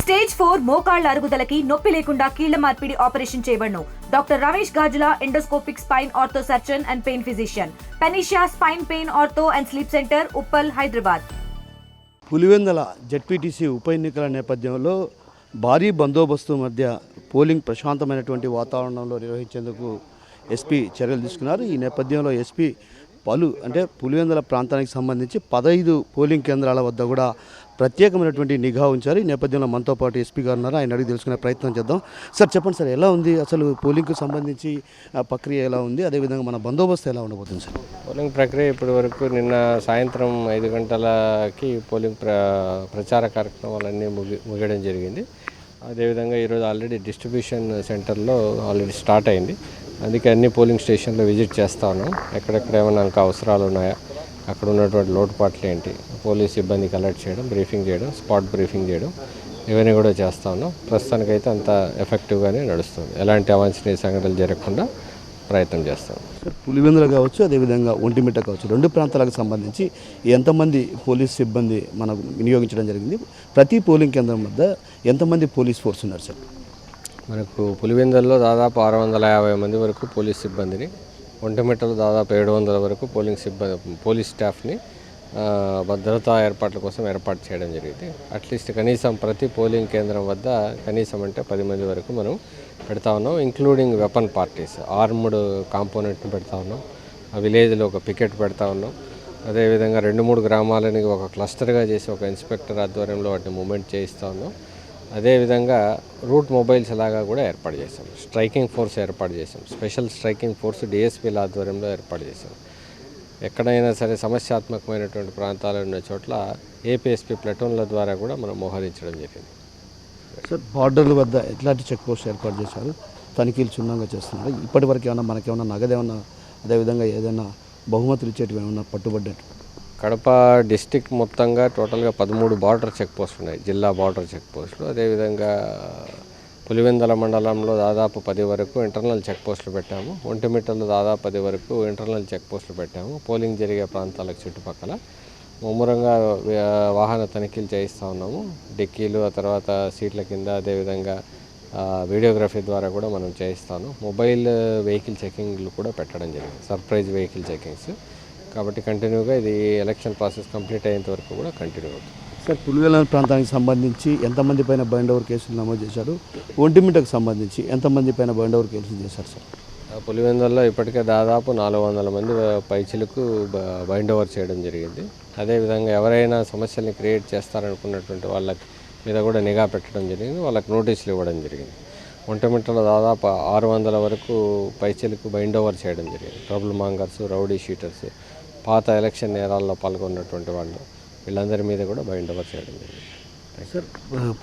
Stage 4 మోకాళ్ల అరుగుదలకి నొప్పి లేకుండా కీళ్ల మార్పిడి ఆపరేషన్ చేయబడును. Doctor Ramesh Gajula, endoscopic spine ortho surgeon and pain physician, పెనిషియా spine pain ortho and sleep centre, Uppal, Hyderabad. Pulivendula ZPTC ఉప ఎన్నికల నేపథ్యంలో భారీ బందోబస్తు మధ్య పోలింగ్ ప్రశాంతమైనటువంటి వాతావరణంలో నిర్వహించేందుకు ఎస్పీ చర్యలు తీసుకున్నారు. ఈ నేపథ్యంలో ఎస్పీ పులివెందుల ప్రాంతానికి సంబంధించి 15 పోలింగ్ కేంద్రాల వద్ద కూడా ప్రత్యేకమైనటువంటి నిఘా ఉంచారు. ఈ నేపథ్యంలో మనతో పాటు ఎస్పీ గారు ఉన్నారు. ఆయన అడిగి తెలుసుకునే ప్రయత్నం చేద్దాం. సార్ చెప్పండి సార్, ఎలా ఉంది అసలు పోలింగ్కు సంబంధించి ప్రక్రియ ఎలా ఉంది, అదేవిధంగా మన బందోబస్తు ఎలా ఉండబోతుంది సార్? పోలింగ్ ప్రక్రియ ఇప్పటి వరకు నిన్న సాయంత్రం 5 గంటలకి పోలింగ్ ప్రచార కార్యక్రమాలన్నీ ముగియడం జరిగింది. అదేవిధంగా ఈరోజు ఆల్రెడీ డిస్ట్రిబ్యూషన్ సెంటర్లో ఆల్రెడీ స్టార్ట్ అయింది. అందుకే అన్ని పోలింగ్ స్టేషన్లో విజిట్ చేస్తూ ఉన్నాం. ఎక్కడెక్కడ ఏమైనా ఇంకా అవసరాలు ఉన్నాయా, అక్కడ ఉన్నటువంటి లోటుపాట్లు ఏంటి, పోలీస్ సిబ్బందికి అలర్ట్ చేయడం, బ్రీఫింగ్ చేయడం, స్పాట్ బ్రీఫింగ్ చేయడం, ఇవన్నీ కూడా చేస్తూ ఉన్నాం. ప్రస్తుతానికైతే అంత ఎఫెక్టివ్గానే నడుస్తుంది. ఎలాంటి అవాంఛనీయ సంఘటనలు జరగకుండా ప్రయత్నం చేస్తాం. సార్, పులివెందుల కావచ్చు, అదేవిధంగా ఒంటిమిట్ట కావచ్చు, 2 ప్రాంతాలకు సంబంధించి ఎంతమంది పోలీస్ సిబ్బంది మనకు వినియోగించడం జరిగింది? ప్రతి పోలింగ్ కేంద్రం వద్ద ఎంతమంది పోలీస్ ఫోర్స్ ఉన్నారు సార్? మనకు పులివెందుల్లో దాదాపు 650 మంది వరకు పోలీస్ సిబ్బందిని, ఒంటిమిట్టలో దాదాపు 700 వరకు పోలీస్ స్టాఫ్ని భద్రతా ఏర్పాట్ల కోసం ఏర్పాటు చేయడం జరిగింది. అట్లీస్ట్ కనీసం ప్రతి పోలింగ్ కేంద్రం వద్ద కనీసం 10 మంది వరకు మనం పెడతా ఉన్నాం. ఇంక్లూడింగ్ వెపన్ పార్టీస్, ఆర్మ్డ్ కాంపోనెంట్ని పెడతా ఉన్నాం. ఆ విలేజ్లో ఒక పికెట్ పెడతా ఉన్నాం. అదేవిధంగా 2-3 గ్రామాలని ఒక క్లస్టర్గా చేసి ఒక ఇన్స్పెక్టర్ ఆధ్వర్యంలో వాటిని మూవ్మెంట్ చేయిస్తూ ఉన్నాం. అదేవిధంగా రూట్ మొబైల్స్ లాగా కూడా ఏర్పాటు చేశాం. స్ట్రైకింగ్ ఫోర్స్ ఏర్పాటు చేశాం. స్పెషల్ స్ట్రైకింగ్ ఫోర్స్ డిఎస్పీల ఆధ్వర్యంలో ఏర్పాటు చేశాం. ఎక్కడైనా సరే సమస్యాత్మకమైనటువంటి ప్రాంతాలు ఉన్న చోట్ల ఏపీఎస్పీ ప్లటూన్ల ద్వారా కూడా మనం మోహరించడం జరిగింది. సార్, బార్డర్ల వద్ద ఎట్లాంటి చెక్ పోస్ట్ ఏర్పాటు చేశారు? తనిఖీలు క్షుణ్ణంగా చేస్తున్నారు. ఇప్పటివరకు ఏమన్నా మనకేమన్నా నగదేమన్నా, అదేవిధంగా ఏదైనా బహుమతులు ఇచ్చేటివి ఏమన్నా పట్టుబడ్డట్టు? కడప డిస్టిక్ మొత్తంగా టోటల్గా 13 బార్డర్ చెక్ పోస్టులు ఉన్నాయి, జిల్లా బార్డర్ చెక్ పోస్టులు. అదేవిధంగా పులివెందుల మండలంలో దాదాపు 10 వరకు ఇంటర్నల్ చెక్ పోస్టులు పెట్టాము. ఒంటిమిట్టలో దాదాపు 10 వరకు ఇంటర్నల్ చెక్ పోస్టులు పెట్టాము. పోలింగ్ జరిగే ప్రాంతాలకు చుట్టుపక్కల ముమ్మరంగా వాహన తనిఖీలు చేయిస్తూ ఉన్నాము. డిక్కీలు, ఆ తర్వాత సీట్ల కింద, అదేవిధంగా వీడియోగ్రఫీ ద్వారా కూడా మనం చేయిస్తాను. మొబైల్ వెహికల్ చెకింగ్లు కూడా పెట్టడం జరిగింది, సర్ప్రైజ్ వెహికల్ చెకింగ్స్. కాబట్టి కంటిన్యూగా ఇది ఎలక్షన్ ప్రాసెస్ కంప్లీట్ అయ్యేంత వరకు కూడా కంటిన్యూ అవుతుంది. సార్, పులివెందుల ప్రాంతానికి సంబంధించి ఎంతమంది పైన బైండ్ ఓవర్ కేసులు నమోదు చేశారు? ఒంటిమిట్టకు సంబంధించి ఎంతమంది పైన బైండ్ ఓవర్ కేసులు చేశారు సార్? పులివెందుల్లో ఇప్పటికే దాదాపు 400 మంది పైచిలకు బైండ్ ఓవర్ చేయడం జరిగింది. అదేవిధంగా ఎవరైనా సమస్యల్ని క్రియేట్ చేస్తారనుకున్నటువంటి వాళ్ళ మీద కూడా నిఘా పెట్టడం జరిగింది. వాళ్ళకి నోటీసులు ఇవ్వడం జరిగింది. ఒంటిమిట్టలో దాదాపు 600 వరకు పైచిలకు బైండ్ ఓవర్ చేయడం జరిగింది. ట్రబుల్ మాంగర్స్, రౌడీ షీటర్స్, పాత ఎలక్షన్ నేరాల్లో పాల్గొన్నటువంటి వాళ్ళు, వీళ్ళందరి మీద కూడా బైండ్ ఓవర్ చేయడం జరిగింది. సార్,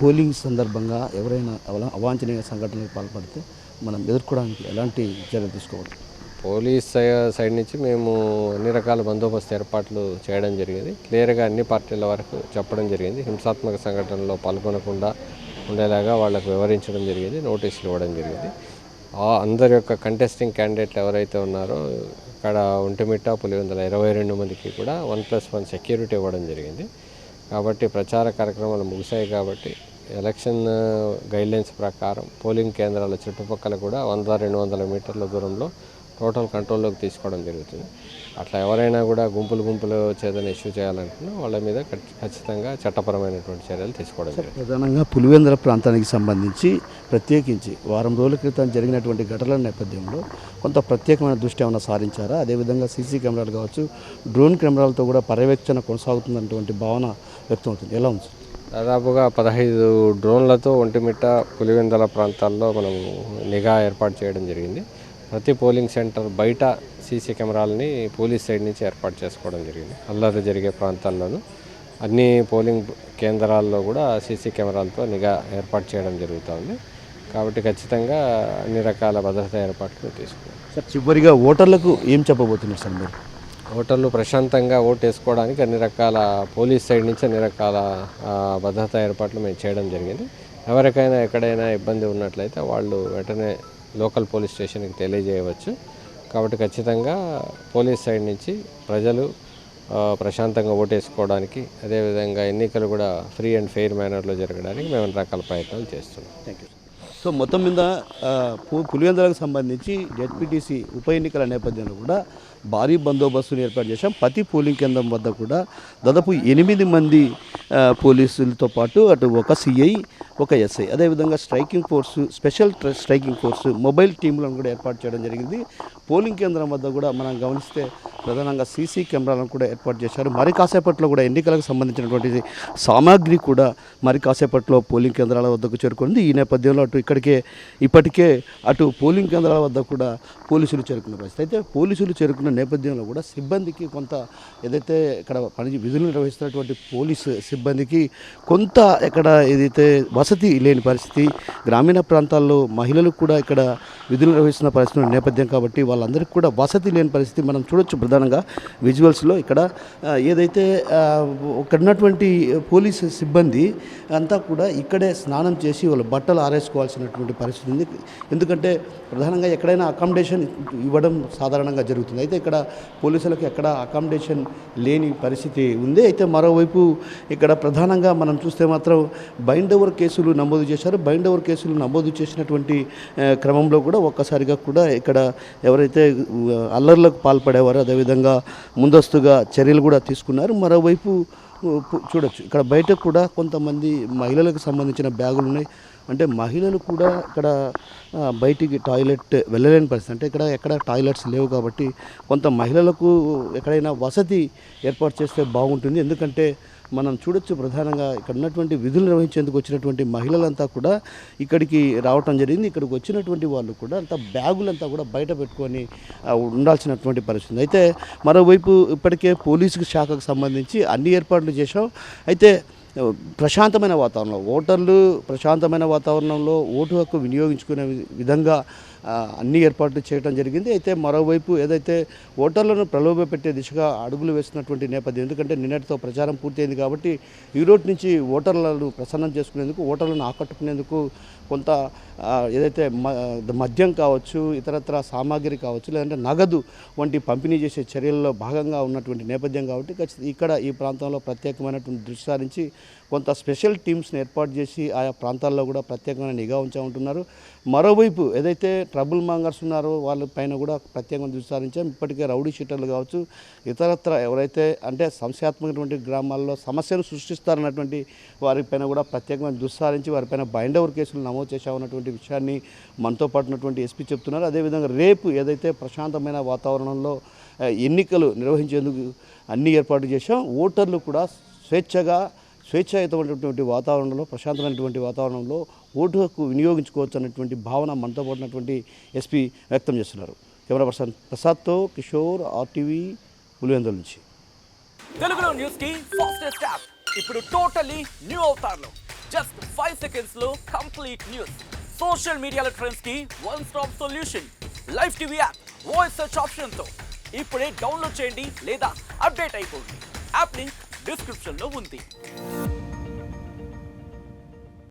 పోలింగ్ సందర్భంగా ఎవరైనా అవాంఛనీయ సంఘటనలకు పాల్పడితే మనం ఎదుర్కోవడానికి ఎలాంటి చర్యలు తీసుకోవాలి? పోలీస్ సైడ్ నుంచి మేము అన్ని రకాల బందోబస్తు ఏర్పాట్లు చేయడం జరిగింది. క్లియర్గా అన్ని పార్టీల వరకు చెప్పడం జరిగింది. హింసాత్మక సంఘటనలో పాల్గొనకుండా ఉండేలాగా వాళ్ళకు వివరించడం జరిగింది. నోటీసులు ఇవ్వడం జరిగింది. అందరి యొక్క కంటెస్టింగ్ క్యాండిడేట్లు ఎవరైతే ఉన్నారో ఇక్కడ ఒంటిమిట్ట, పులివెందుల 22 మందికి కూడా 1+1 సెక్యూరిటీ ఇవ్వడం జరిగింది. కాబట్టి ప్రచార కార్యక్రమాలు ముగిశాయి. కాబట్టి ఎలక్షన్ గైడ్లైన్స్ ప్రకారం పోలింగ్ కేంద్రాల చుట్టుపక్కల కూడా 100-200 మీటర్ల దూరంలో టోటల్ కంట్రోల్లోకి తీసుకోవడం జరుగుతుంది. అట్లా ఎవరైనా కూడా గుంపులు చేదని ఇష్యూ చేయాలనుకున్నా వాళ్ళ మీద ఖచ్చితంగా చట్టపరమైనటువంటి చర్యలు తీసుకోవడం జరుగుతుంది. ప్రధానంగా పులివెందుల ప్రాంతానికి సంబంధించి ప్రత్యేకించి వారం రోజుల క్రితం జరిగినటువంటి ఘటనల నేపథ్యంలో కొంత ప్రత్యేకమైన దృష్టి ఏమైనా సారించారా? అదేవిధంగా సీసీ కెమెరాలు కావచ్చు, డ్రోన్ కెమెరాలతో కూడా పర్యవేక్షణ కొనసాగుతున్నటువంటి భావన వ్యక్తమవుతుంది. ఎలా ఉంది? దాదాపుగా 15 డ్రోన్లతో ఒంటిమిట్ట, పులివెందుల ప్రాంతాల్లో మనం నిఘా ఏర్పాటు చేయడం జరిగింది. ప్రతి పోలింగ్ సెంటర్ బయట సీసీ కెమెరాలని పోలీస్ సైడ్ నుంచి ఏర్పాటు చేసుకోవడం జరిగింది. అల్లరి జరిగే ప్రాంతాల్లోనూ అన్ని పోలింగ్ కేంద్రాల్లో కూడా సీసీ కెమెరాలతో నిఘా ఏర్పాటు చేయడం జరుగుతుంది. కాబట్టి ఖచ్చితంగా అన్ని రకాల భద్రతా ఏర్పాట్లు తీసుకున్నాం. సార్, చివరిగా ఓటర్లకు ఏం చెప్పబోతున్నారు సార్ మీరు? ఓటర్లు ప్రశాంతంగా ఓటు వేసుకోవడానికి అన్ని రకాల పోలీస్ సైడ్ నుంచి అన్ని రకాల భద్రతా ఏర్పాట్లు మేము చేయడం జరిగింది. ఎవరికైనా ఎక్కడైనా ఇబ్బంది ఉన్నట్లయితే వాళ్ళు వెంటనే లోకల్ పోలీస్ స్టేషన్కి తెలియజేయవచ్చు. కాబట్టి ఖచ్చితంగా పోలీస్ సైడ్ నుంచి ప్రజలు ప్రశాంతంగా ఓటేసుకోవడానికి, అదేవిధంగా ఎన్నికలు కూడా ఫ్రీ అండ్ ఫెయిర్ మేనర్లో జరగడానికి మేము అన్ని రకాల ప్రయత్నాలు చేస్తున్నాం. Thank you. సో మొత్తం మీద పులివెందులకు సంబంధించి జెడ్పీటీసీ ఉప ఎన్నికల నేపథ్యంలో కూడా భారీ బందోబస్తును ఏర్పాటు చేశాం. ప్రతి పోలింగ్ కేంద్రం వద్ద కూడా దాదాపు 8 మంది పోలీసులతో పాటు అటు ఒక సిఐ, ఒక ఎస్ఐ, అదేవిధంగా striking force, special striking force, mobile టీంలను కూడా ఏర్పాటు చేయడం జరిగింది. పోలింగ్ కేంద్రం వద్ద కూడా మనం గమనిస్తే ప్రధానంగా సీసీ కెమెరాలను కూడా ఏర్పాటు చేశారు. మరి కాసేపట్లో కూడా ఎన్నికలకు సంబంధించినటువంటి సామాగ్రి కూడా మరి కాసేపట్లో పోలింగ్ కేంద్రాల వద్దకు చేరుకుంది. ఈ నేపథ్యంలో ఇప్పటికే అటు పోలింగ్ కేంద్రాల వద్ద కూడా పోలీసులు చేరుకున్న పరిస్థితి. అయితే పోలీసులు చేరుకున్న నేపథ్యంలో కూడా సిబ్బందికి కొంత ఏదైతే ఇక్కడ విధులు నిర్వహిస్తున్నటువంటి పోలీసు సిబ్బందికి కొంత ఇక్కడ ఏదైతే వసతి లేని పరిస్థితి, గ్రామీణ ప్రాంతాల్లో మహిళలకు కూడా ఇక్కడ విధులు నిర్వహిస్తున్న పరిస్థితి నేపథ్యం కాబట్టి వాళ్ళందరికీ కూడా వసతి లేని పరిస్థితి మనం చూడొచ్చు. ప్రధానంగా విజువల్స్లో ఇక్కడ ఏదైతే ఇక్కడ ఉన్నటువంటి పోలీసు సిబ్బంది అంతా కూడా ఇక్కడే స్నానం చేసి వాళ్ళ బట్టలు ఆరేసుకోవాల్సినటువంటి పరిస్థితి ఉంది. ఎందుకంటే ప్రధానంగా ఎక్కడైనా అకామిడేషన్ ఇవ్వడం సాధారణంగా జరుగుతుంది. అయితే ఇక్కడ పోలీసులకు ఎక్కడ అకామిడేషన్ లేని పరిస్థితి ఉంది. అయితే మరోవైపు ఇక్కడ ప్రధానంగా మనం చూస్తే మాత్రం బైండ్ ఓవర్ కేసులు నమోదు చేశారు. బైండ్ ఓవర్ కేసులు నమోదు చేసినటువంటి క్రమంలో కూడా ఒక్కసారిగా కూడా ఇక్కడ ఎవరైతే అల్లర్లకు పాల్పడేవారో అదేవిధంగా ముందస్తుగా చర్యలు కూడా తీసుకున్నారు. మరోవైపు చూడొచ్చు ఇక్కడ బయట కూడా కొంతమంది మహిళలకు సంబంధించిన బ్యాగులు ఉన్నాయి. అంటే మహిళలు కూడా ఇక్కడ బయటికి టాయిలెట్ వెళ్ళలేని పరిస్థితి. అంటే ఎక్కడ టాయిలెట్స్ లేవు కాబట్టి కొంత మహిళలకు ఎక్కడైనా వసతి ఏర్పాటు చేస్తే బాగుంటుంది. ఎందుకంటే మనం చూడొచ్చు ప్రధానంగా ఇక్కడ ఉన్నటువంటి విధులు నిర్వహించేందుకు వచ్చినటువంటి మహిళలంతా కూడా ఇక్కడికి రావటం జరిగింది. ఇక్కడికి వచ్చినటువంటి వాళ్ళు కూడా అంతా బ్యాగులంతా కూడా బయట పెట్టుకొని ఉండాల్సినటువంటి పరిస్థితి. అయితే మరోవైపు ఇప్పటికే పోలీసు శాఖకు సంబంధించి అన్ని ఏర్పాట్లు చేశాం. అయితే ప్రశాంతమైన వాతావరణంలో ఓటర్లు ప్రశాంతమైన వాతావరణంలో ఓటు హక్కు వినియోగించుకునే విధంగా అన్ని ఏర్పాట్లు చేయడం జరిగింది. అయితే మరోవైపు ఏదైతే ఓటర్లను ప్రలోభపెట్టే దిశగా అడుగులు వేస్తున్నటువంటి నేపథ్యం, ఎందుకంటే నిన్నటితో ప్రచారం పూర్తయింది కాబట్టి ఈరోజు నుంచి ఓటర్లను ప్రసన్నం చేసుకునేందుకు, ఓటర్లను ఆకట్టుకునేందుకు కొంత ఏదైతే మద్యం కావచ్చు, ఇతరత్ర సామాగ్రి కావచ్చు, లేదంటే నగదు వంటి పంపిణీ చేసే చర్యల్లో భాగంగా ఉన్నటువంటి నేపథ్యం కాబట్టి ఇక్కడ ఈ ప్రాంతంలో ప్రత్యేకమైనటువంటి దృష్టి సారించి కొంత స్పెషల్ టీమ్స్ని ఏర్పాటు చేసి ఆయా ప్రాంతాల్లో కూడా ప్రత్యేకమైన నిఘా ఉంటున్నారు. మరోవైపు ఏదైతే ట్రబుల్ మాంగర్స్ ఉన్నారో వాళ్ళపైన కూడా ప్రత్యేకంగా దృష్టి సారించాం. ఇప్పటికే రౌడీ షీటర్లు కావచ్చు, ఇతరత్ర ఎవరైతే అంటే సంశయాత్మకటువంటి గ్రామాల్లో సమస్యను సృష్టిస్తారన్నటువంటి వారిపైన కూడా ప్రత్యేకమైన దృష్టి సారించి వారిపైన బైండ్ ఓవర్ కేసులు నమోదు చేశామన్నటువంటి విషయాన్ని మనతో పాటు ఉన్నటువంటి ఎస్పీ చెప్తున్నారు. అదేవిధంగా రేపు ఏదైతే ప్రశాంతమైన వాతావరణంలో ఎన్నికలు నిర్వహించేందుకు అన్ని ఏర్పాట్లు చేశాం. ఓటర్లు కూడా స్వేచ్ఛాయుతమైనటువంటి వాతావరణంలో, ప్రశాంతమైనటువంటి వాతావరణంలో ఓటు హక్కు వినియోగించుకోవచ్చు అన్నటువంటి భావన మనతో పాటున్నటువంటి ఎస్పీ వ్యక్తం చేస్తున్నారు. కెమెరా పర్సన్ ప్రసాద్తో కిషోర్, RTV, పులివెందుల నుంచి. తెలుగులో న్యూస్ కి ఫాస్టెస్ట్ యాప్ ఇప్పుడు టోటలీ న్యూ అవతార్లో జస్ట్ 5 seconds లో కంప్లీట్ న్యూస్. సోషల్ మీడియాలో ట్రెండ్స్ కి one stop solution. Live TV app voice search option తో ఇప్పుడే డౌన్లోడ్ చేయండి లేదా అప్డేట్ అయిపోండి. యాప్ లింక్ డిస్క్రిప్షన్ లో ఉంది.